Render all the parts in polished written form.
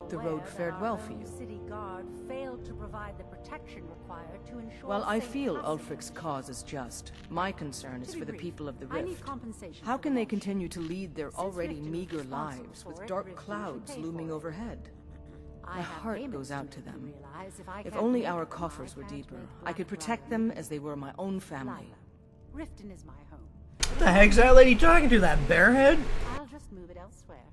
hope the road fared well for you. City guard failed to provide the protection required to ensure While I safe feel passage. Ulfric's cause is just, my concern is To be for the brief, people of the I need Rift. compensation How for can the they loss. continue to lead their Since already Riften is meager responsible lives for with it, dark Riften should clouds pay looming for it. overhead? I My have heart payments goes out due, to them. you realize. If I If can't only make our them, coffers I were can't deeper, make I could black protect Ryan. them as they were my own family. Lila, Riften is my home. What the heck's that lady talking to? That barehead? I'll just move it elsewhere.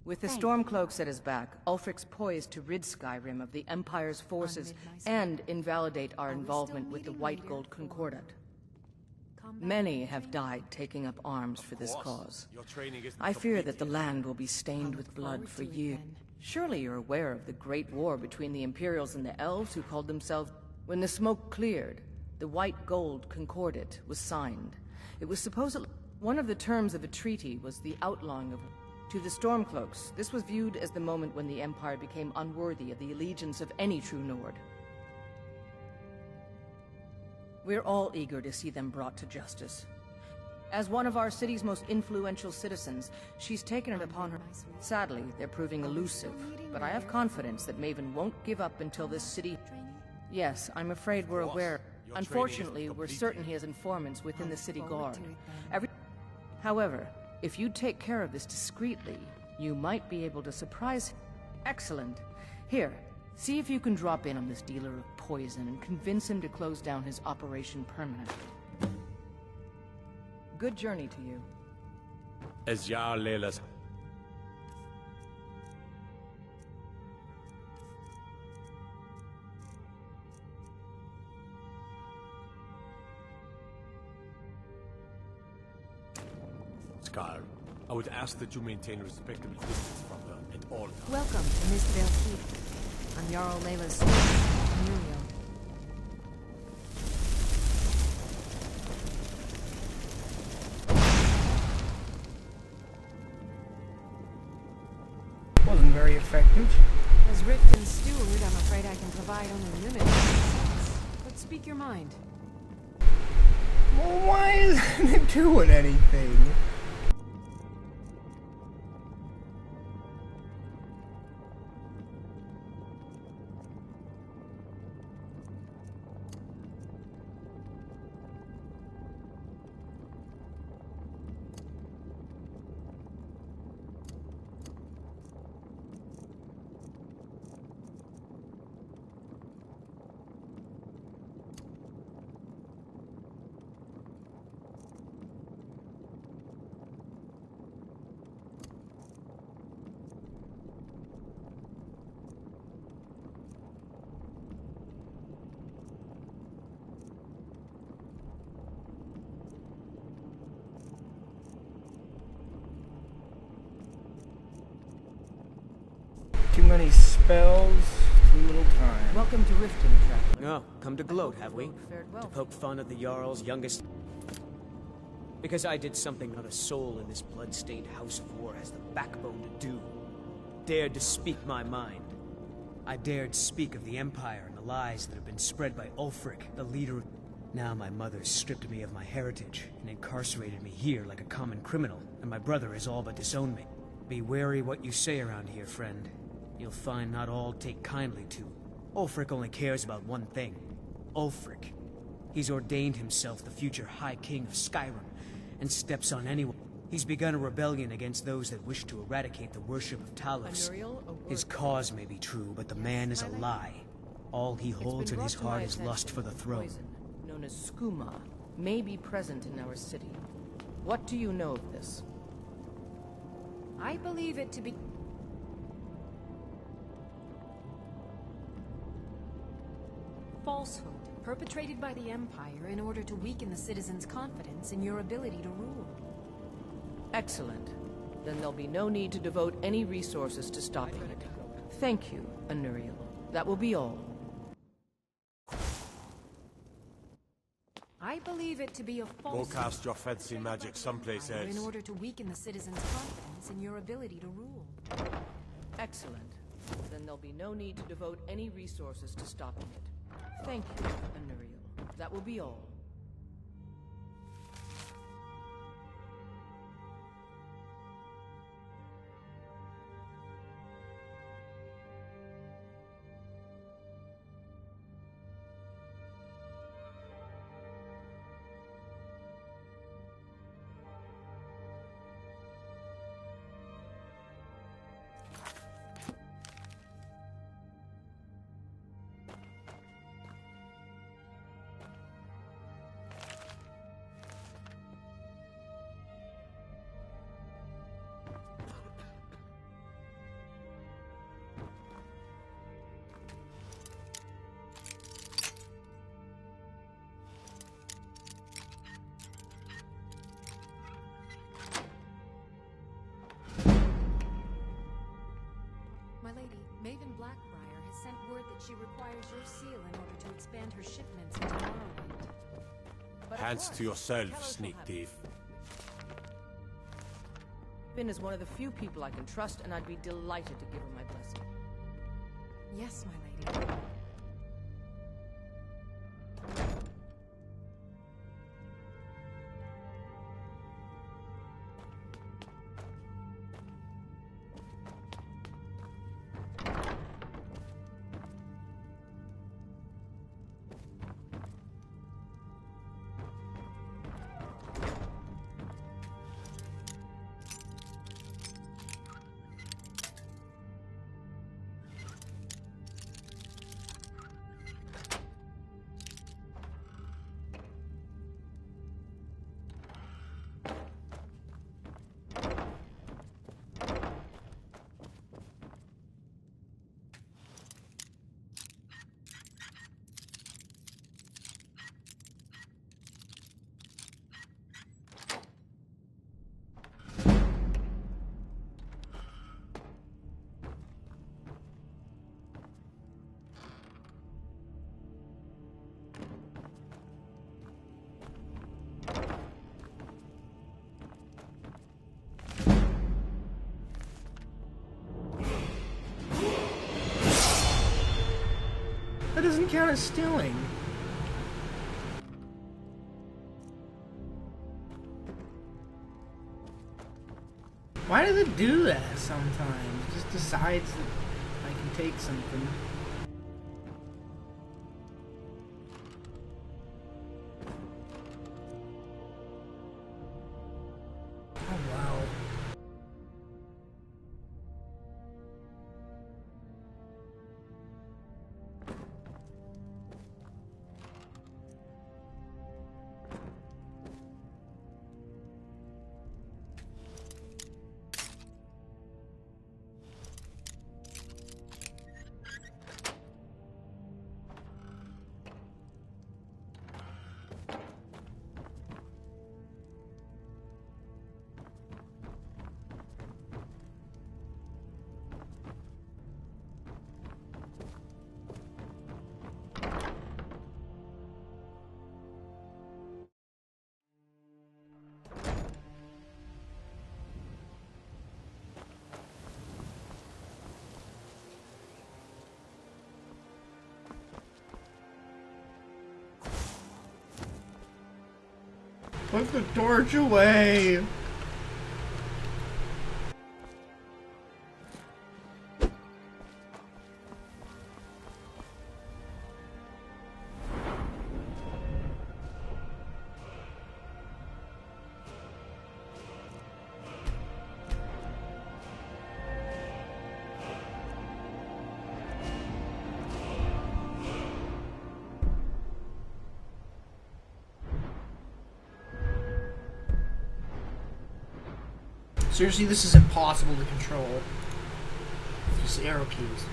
With the Thank Stormcloaks at his back, Ulfric's poised to rid Skyrim of the Empire's forces and invalidate our involvement with the White Gold Concordat. Many have died taking up arms for this cause. I fear that the land will be stained with blood for years. Surely you're aware of the Great War between the Imperials and the Elves who called themselves... When the smoke cleared, the White Gold Concordat was signed. It was supposedly... One of the terms of a treaty was the outlawing of... To the Stormcloaks, this was viewed as the moment when the Empire became unworthy of the allegiance of any true Nord. We're all eager to see them brought to justice. As one of our city's most influential citizens, she's taken it upon her. Sadly, they're proving elusive, but I have confidence that Maven won't give up until this city... Yes, I'm afraid we're aware. Unfortunately, we're certain he has informants within the city guard. However, if you take care of this discreetly, you might be able to surprise him. Excellent. Here, see if you can drop in on this dealer of poison and convince him to close down his operation permanently. Good journey to you. As Yarl Leila's. Skyrim, I would ask that you maintain a respectable distance from her at all times. Welcome to Mistvale Keep. I'm Yarl Leila's sister, Muriel. Wasn't very effective. As Riften's steward, I'm afraid I can provide only limited assistance. But speak your mind. Well, why isn't it doing anything? Too many spells, too little time. Welcome to Riften, traveler. Oh, come to gloat, have we? Fared well. To poke fun at the Jarl's youngest... Because I did something not a soul in this blood-stained house of war has the backbone to do. Dared to speak my mind. I dared speak of the Empire and the lies that have been spread by Ulfric, the leader of... Now my mother stripped me of my heritage and incarcerated me here like a common criminal, and my brother has all but disowned me. Be wary what you say around here, friend. You'll find not all take kindly to. Ulfric only cares about one thing. Ulfric. He's ordained himself the future High King of Skyrim, and steps on anyone. He's begun a rebellion against those that wish to eradicate the worship of Talos. His cause may be true, but the man is a lie. All he holds in his heart is lust for the throne. Poison, known as skooma, may be present in our city. What do you know of this? I believe it to be... falsehood perpetrated by the Empire in order to weaken the citizens' confidence in your ability to rule. Excellent. Then there'll be no need to devote any resources to stopping it. Thank you, Anuriel. That will be all. I believe it to be a Go falsehood cast your fancy magic someplace in else. order to weaken the citizens' confidence in your ability to rule. Excellent. Then there'll be no need to devote any resources to stopping it. Thank you, Anuriel. That will be all. Maven Blackbriar has sent word that she requires your seal in order to expand her shipments into Morrowind. But of Hands course, to yourself, Kellos will sneak have thief. Finn is one of the few people I can trust, and I'd be delighted to give her my blessing. Yes, my lady. That doesn't count as stealing. Why does it do that sometimes? It just decides that I can take something. Oh wow. Put the torch away! Seriously, this is impossible to control. Just arrow keys.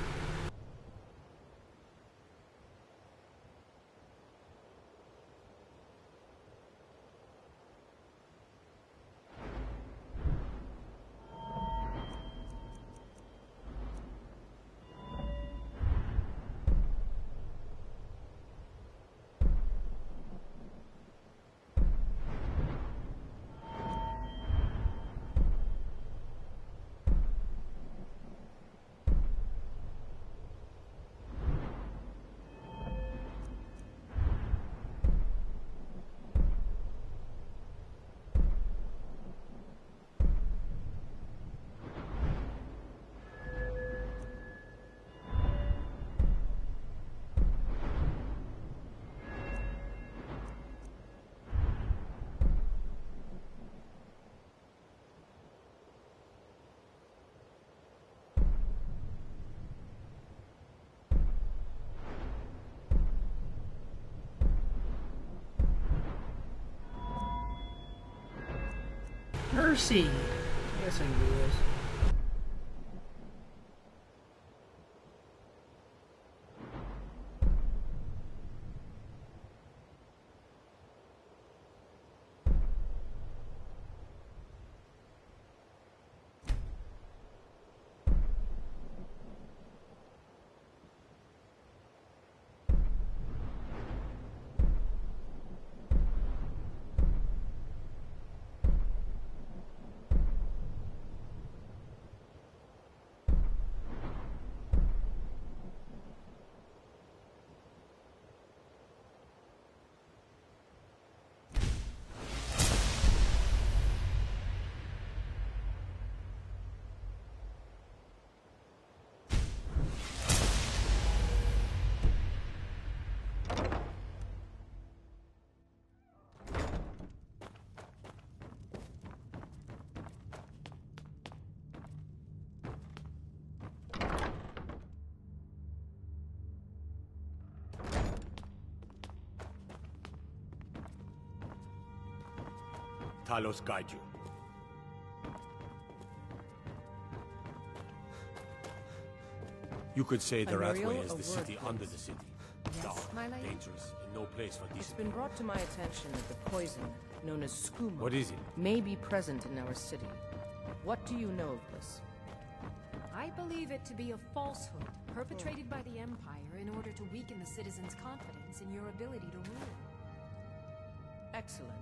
Mercy! I guess I can do this. Talos guide you. You could say the Unreal, Rathway is a the city word, under please. the city. Yes, Dark, my lady? dangerous, and no place for It's decent been people. brought to my attention that the poison, known as skooma, What is it? may be present in our city. What do you know of this? I believe it to be a falsehood perpetrated by the Empire in order to weaken the citizens' confidence in your ability to rule. Excellent.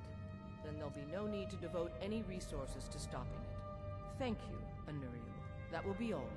Then there'll be no need to devote any resources to stopping it. Thank you, Unreal. That will be all.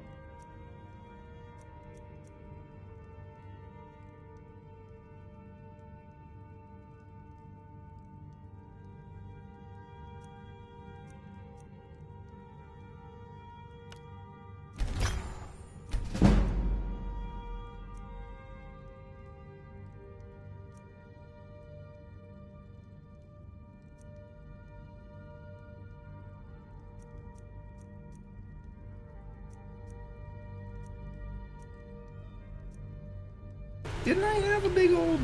Didn't I have a big old...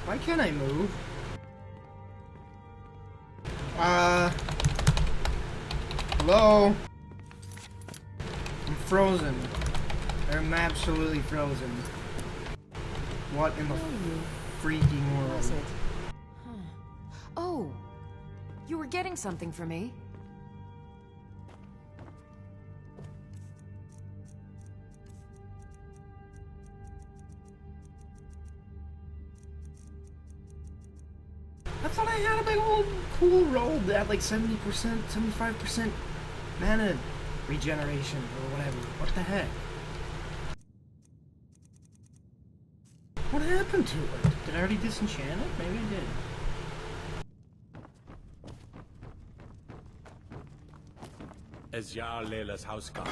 Why can't I move? Hello? I'm frozen. I'm absolutely frozen. What in the freaking world? Was it? Huh. Oh! You were getting something for me. I thought I had a big old cool robe that had like 70%, 75% mana regeneration or whatever. What the heck? What happened to it? Did I already disenchant it? Maybe I did. As Yarl Layla's house guard,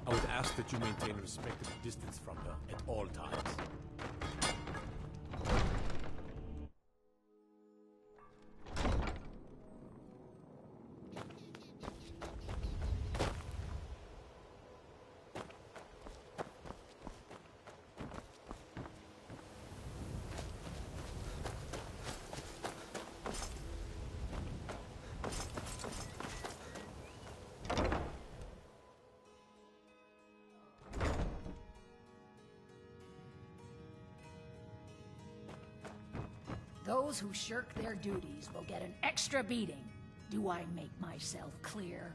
I would ask that you maintain a respectable distance from her at all times. Those who shirk their duties will get an extra beating. Do I make myself clear?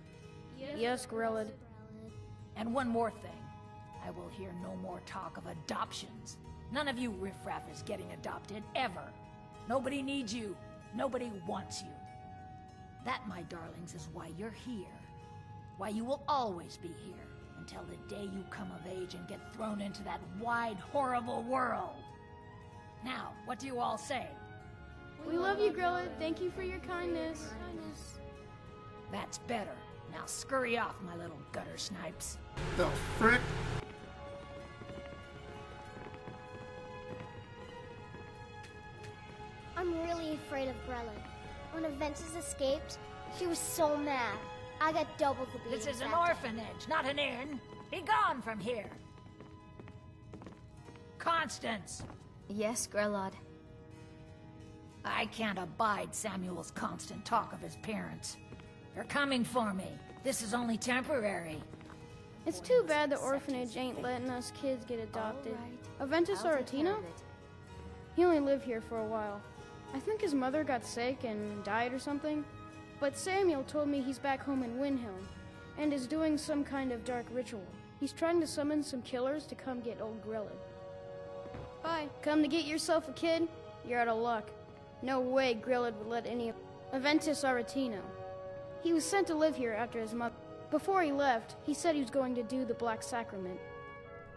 Yes, Grelod. And one more thing. I will hear no more talk of adoptions. None of you riffraff is getting adopted, ever. Nobody needs you. Nobody wants you. That, my darlings, is why you're here. Why you will always be here, until the day you come of age and get thrown into that wide, horrible world. Now, what do you all say? We love you, Grelod. Thank you for your kindness. That's better. Now scurry off, my little gutter snipes. The frick? I'm really afraid of Grelod. When Aventus escaped, she was so mad. I got double the beatings. This is an after. orphanage, not an inn. Be gone from here. Constance! Yes, Grelod. I can't abide Samuel's constant talk of his parents. They're coming for me. This is only temporary. It's too bad the orphanage ain't letting us kids get adopted. Aventus Aretino? He only lived here for a while. I think his mother got sick and died or something. But Samuel told me he's back home in Windhelm and is doing some kind of dark ritual. He's trying to summon some killers to come get old Grelod. Bye. Come to get yourself a kid? You're out of luck. No way Grelod would let any of Aventus Aretino. He was sent to live here after his mother. Before he left, he said he was going to do the Black Sacrament.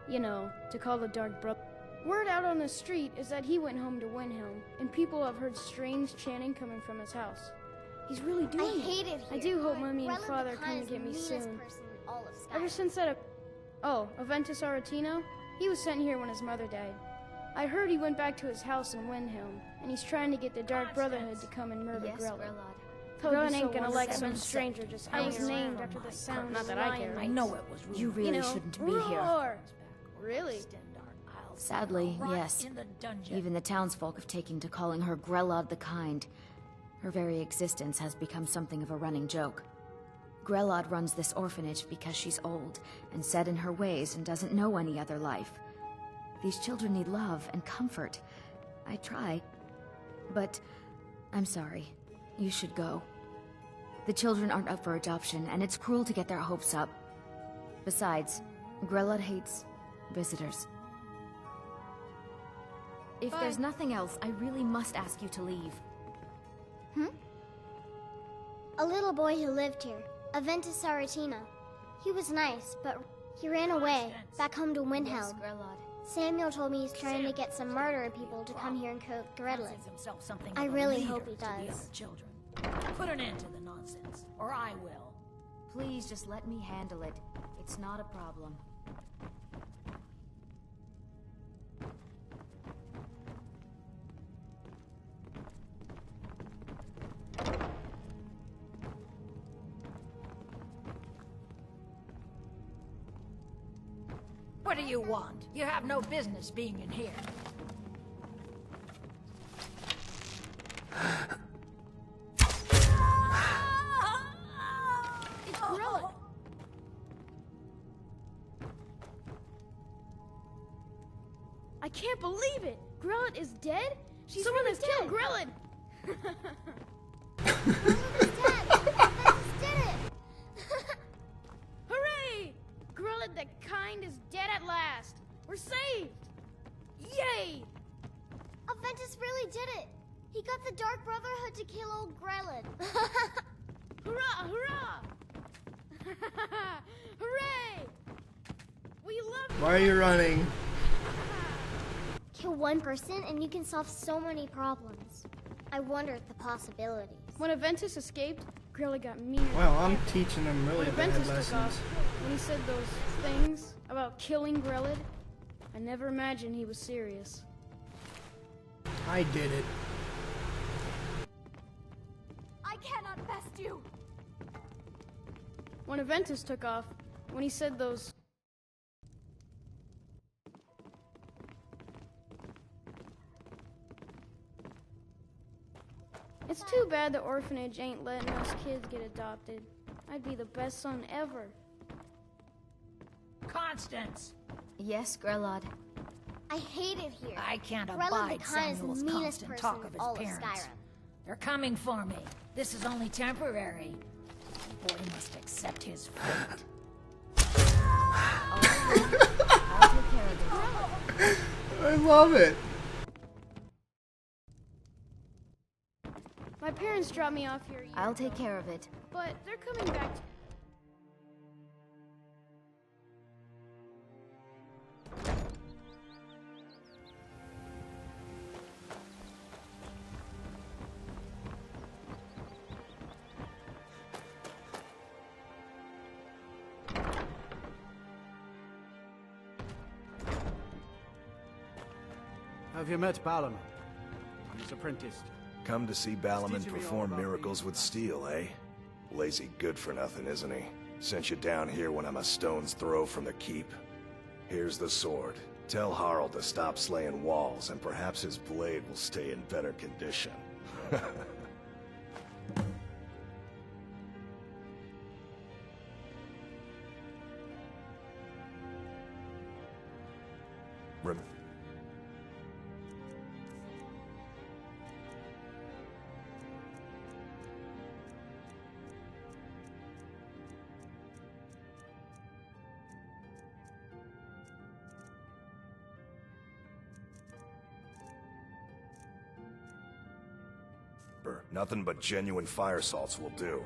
You know, to call the Dark Brother. Word out on the street is that he went home to Windhelm, and people have heard strange chanting coming from his house. He's really doing it. I hate it here. I do hope Mommy and Grelod Father the come Kind to get me is the meanest soon. person in all of Skyrim. Ever since that... Oh, Aventus Aretino? He was sent here when his mother died. I heard he went back to his house in Windhelm, and he's trying to get the Dark Brotherhood to come and murder Yes, Grelod. Grelod. Grelod ain't gonna like some 7 stranger just I was named after the sound. Not that I care. I know it was rude. You really shouldn't be here. Roar! Really? Sadly, Right yes. in the dungeon. Even the townsfolk have taken to calling her Grelod the Kind. Her very existence has become something of a running joke. Grelod runs this orphanage because she's old and set in her ways and doesn't know any other life. These children need love and comfort. I try, but I'm sorry. You should go. The children aren't up for adoption, and it's cruel to get their hopes up. Besides, Grelod hates visitors. If there's nothing else, I really must ask you to leave. A little boy who lived here, Aventus Saratina. He was nice, but he ran away, back home to Windhelm. Yes, Grelod. Samuel told me he's trying to get some murderer people to come here and cook Grelod. I really hope he does. Put an end to the nonsense, or I will. Please just let me handle it. It's not a problem. What do you want? You have no business being in here. It's Grelod. I can't believe it! Grelod is dead? Someone has killed Grelod! Hooray! Grelod the Kind is dead at last! We're saved! Yay! Aventus really did it! He got the Dark Brotherhood to kill old Grelod. Hurrah! Hurrah! Hooray! We love you! Why are you running? Kill one person and you can solve so many problems. I wonder at the possibilities. When Aventus escaped, Grelod got meaner. Well, I'm teaching them really When bad Aventus took lessons. off, when he said those things about killing Grelod, I never imagined he was serious. I did it. I cannot best you! When Aventus took off, when he said those... It's too bad the orphanage ain't letting us kids get adopted. I'd be the best son ever. Constance! Yes, Grelod. I hate it here. I can't Grelod abide the Kind is the Samuel's meanest constant person talk of in his all of parents. Skyrim. They're coming for me. This is only temporary. The boy must accept his fate. I'll take care of it. I love it. My parents dropped me off here a year I'll take ago, care of it. but they're coming back to... Have you met Balaam? He's apprenticed. Come to see Balaam perform miracles with steel, eh? Lazy good for nothing, isn't he? Sent you down here when I'm a stone's throw from the keep. Here's the sword. Tell Harald to stop slaying walls, and perhaps his blade will stay in better condition. Rem Nothing but genuine fire salts will do.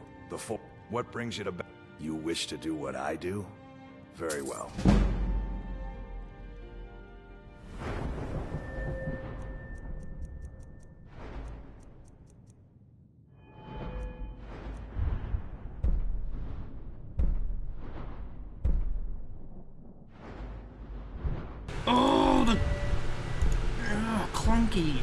What brings you to You wish to do what I do? Very well. Oh, the... clunky.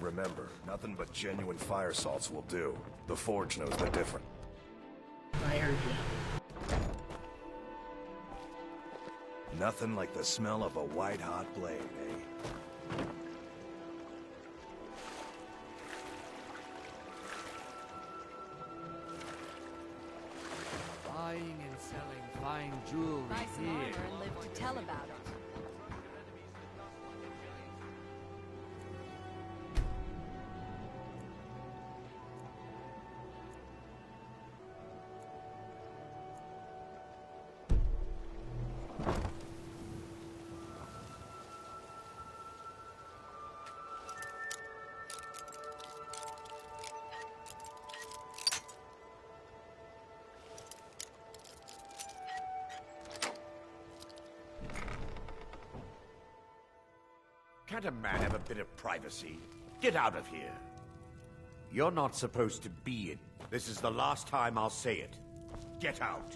Remember, nothing but genuine fire salts will do. The Forge knows the difference. I heard you. Nothing like the smell of a white-hot blade, eh? Buying and selling fine jewelry Buy some here. armor and live to tell about it. Can't a man have a bit of privacy? Get out of here. You're not supposed to be in. This is the last time I'll say it. Get out.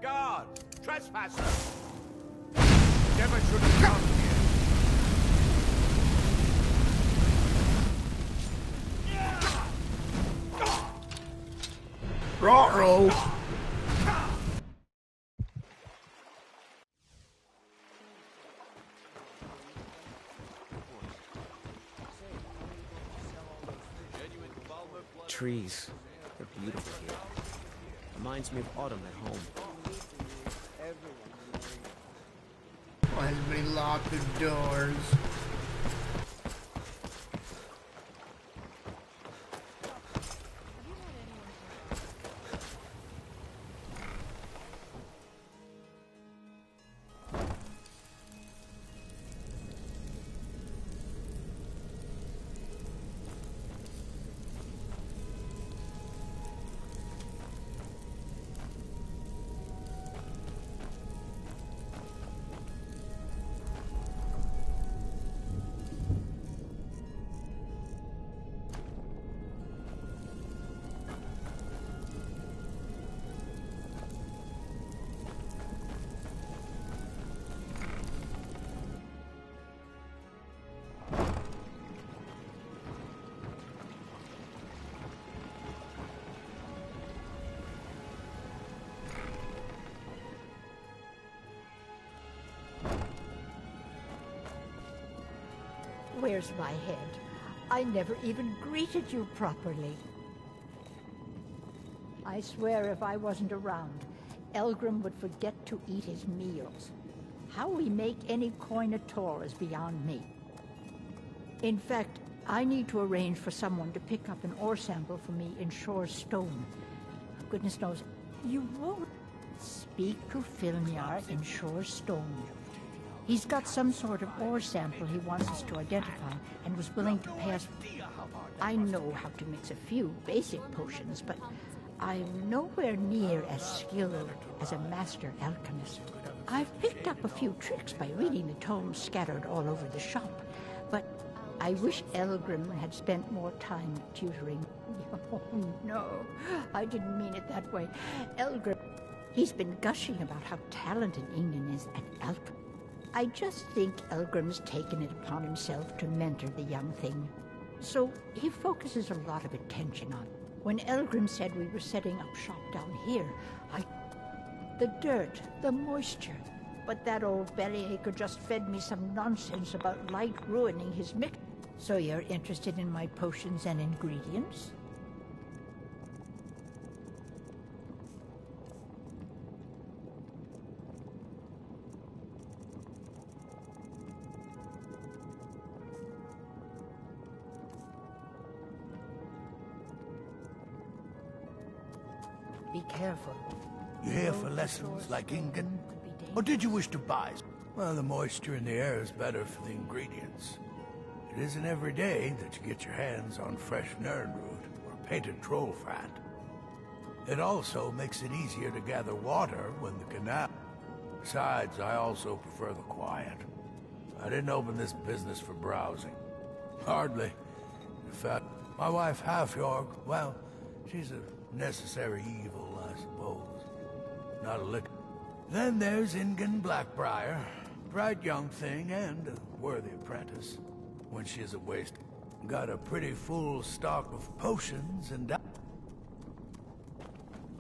Guard! Trespasser! Never should have come here. Ruh-roh. Trees. They're beautiful here. Reminds me of autumn at home. Why has everybody locked the doors? Where's my head? I never even greeted you properly. I swear if I wasn't around, Elgrim would forget to eat his meals. How we make any coin at all is beyond me. In fact, I need to arrange for someone to pick up an ore sample for me in Shore Stone. Goodness knows, you won't speak to Filmyar in Shore Stone. He's got some sort of ore sample he wants us to identify and was willing to pay us. I know how to mix a few basic potions, but I'm nowhere near as skilled as a master alchemist. I've picked up a few tricks by reading the tomes scattered all over the shop, but I wish Elgrim had spent more time tutoring. Oh, no, I didn't mean it that way. Elgrim, he's been gushing about how talented Ingen is at alchemy. I just think Elgrim's taken it upon himself to mentor the young thing. So he focuses a lot of attention on it. When Elgrim said we were setting up shop down here, the dirt, the moisture. But that old bellyacre just fed me some nonsense about light ruining his mix. So you're interested in my potions and ingredients? Be careful. You here for lessons like Ingen? Or did you wish to buy? Well, the moisture in the air is better for the ingredients. It isn't every day that you get your hands on fresh nerdroot or painted troll fat. It also makes it easier to gather water when the canal... Besides, I also prefer the quiet. I didn't open this business for browsing. Hardly. In fact, my wife Halfjorg, well, she's a necessary evil, I suppose. Not a lick. Then there's Ingen Blackbriar. Bright young thing and a worthy apprentice. when she isn't wasted. Got a pretty full stock of potions and...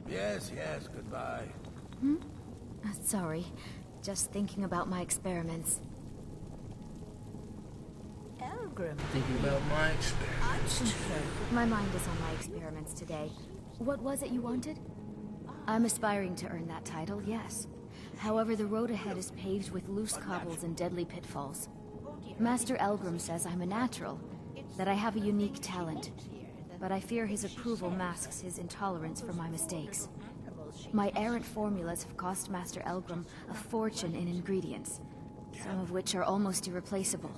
Yes, goodbye. Sorry. Just thinking about my experiments. Elgrim. Thinking about my experiments. My mind is on my experiments today. What was it you wanted? I'm aspiring to earn that title, yes. However, the road ahead is paved with loose cobbles and deadly pitfalls. Master Elgrim says I'm a natural, that I have a unique talent. But I fear his approval masks his intolerance for my mistakes. My errant formulas have cost Master Elgrim a fortune in ingredients, some of which are almost irreplaceable.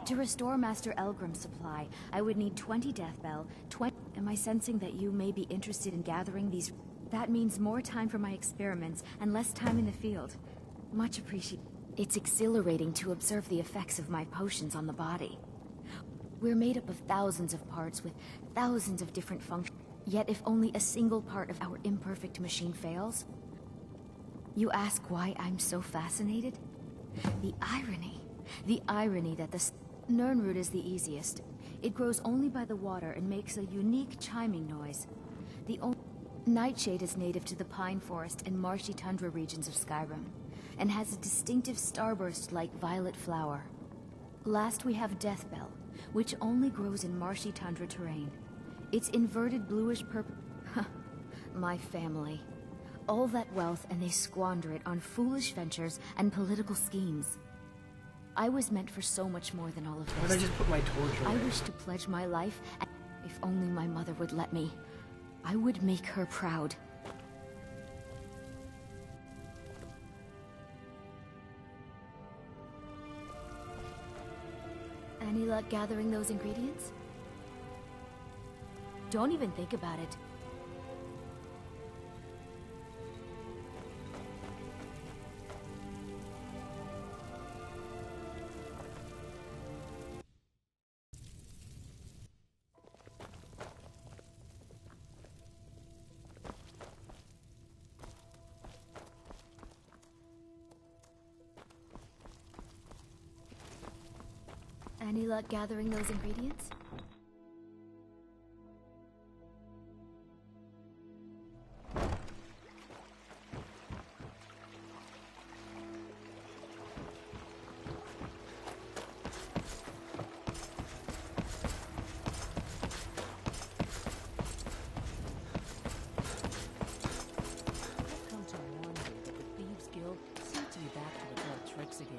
To restore Master Elgrim's supply, I would need 20 death bell, 20... Am I sensing that you may be interested in gathering these... That means more time for my experiments and less time in the field. Much appreciated. It's exhilarating to observe the effects of my potions on the body. We're made up of thousands of parts with thousands of different functions. Yet if only a single part of our imperfect machine fails... You ask why I'm so fascinated? The irony. The irony that the... Nirnroot is the easiest. It grows only by the water and makes a unique chiming noise. The only... Nightshade is native to the pine forest and marshy tundra regions of Skyrim, and has a distinctive starburst-like violet flower. Last we have Deathbell, which only grows in marshy tundra terrain. It's inverted bluish-purple... My family. All that wealth and they squander it on foolish ventures and political schemes. I was meant for so much more than all of this. Why did I just put my torch away? I wish to pledge my life, and if only my mother would let me, I would make her proud. Any luck gathering those ingredients? Don't even think about it. Any luck gathering those ingredients? I've come to warn you that the Thieves Guild seems to be back to its old tricks again.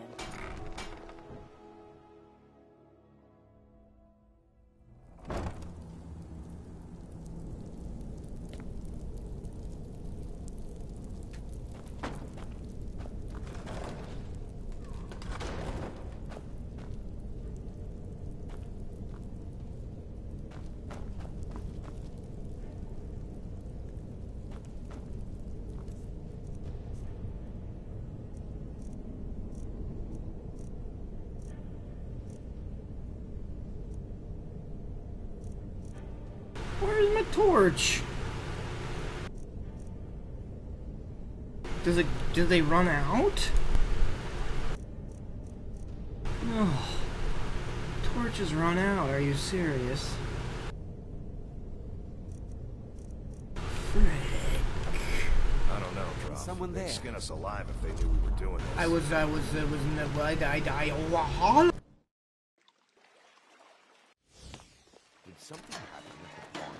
Where's my torch? Do they run out? Oh, torches run out. Are you serious? Frick. I don't know, Droff. Someone They'd there. skin us alive if they knew we were doing this. I Did something happen with the pawns?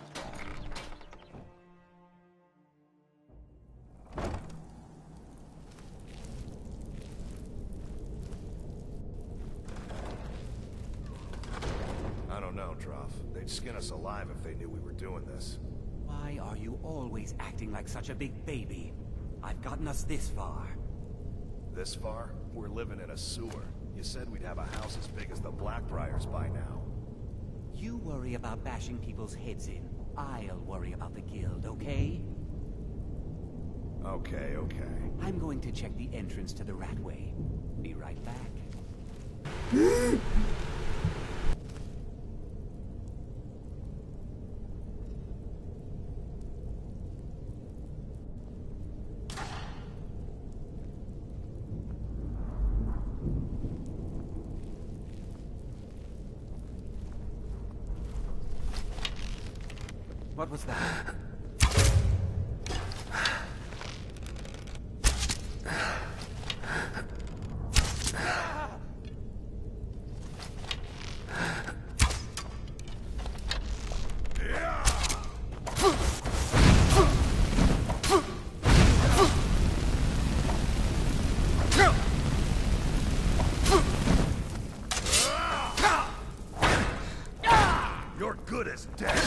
I don't know, Droff. They'd skin us alive if they knew we were doing this. Why are you always acting like such a big baby? I've gotten us this far. This far? We're living in a sewer. You said we'd have a house as big as the Blackbriars by now. You worry about bashing people's heads in. I'll worry about the guild, okay? Okay. I'm going to check the entrance to the Ratway. Be right back. What was that? You're good as dead.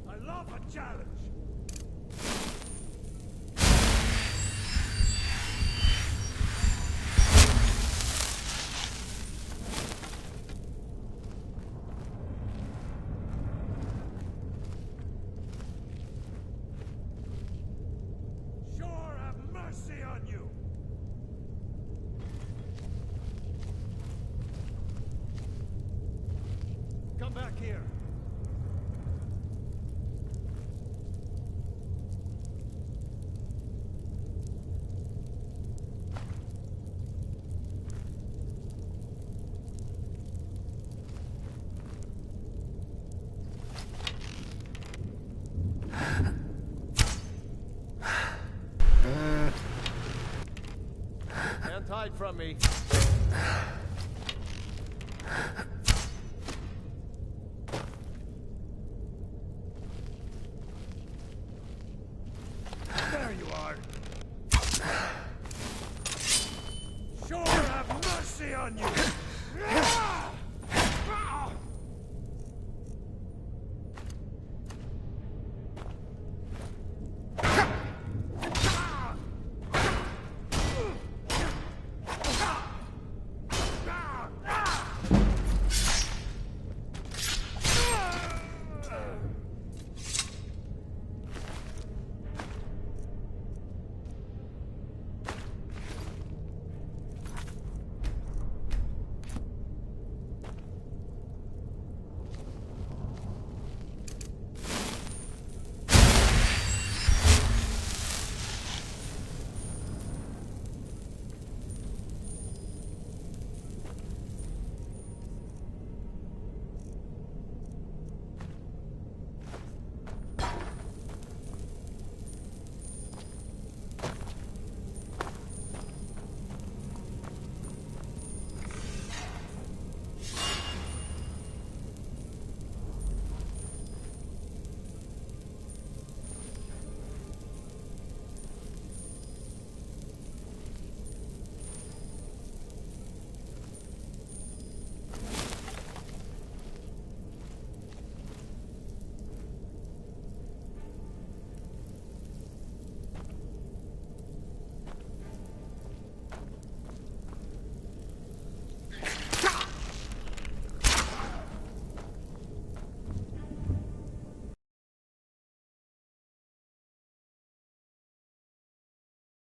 I love a challenge. Sure have mercy on you. Come back here. Can't hide from me.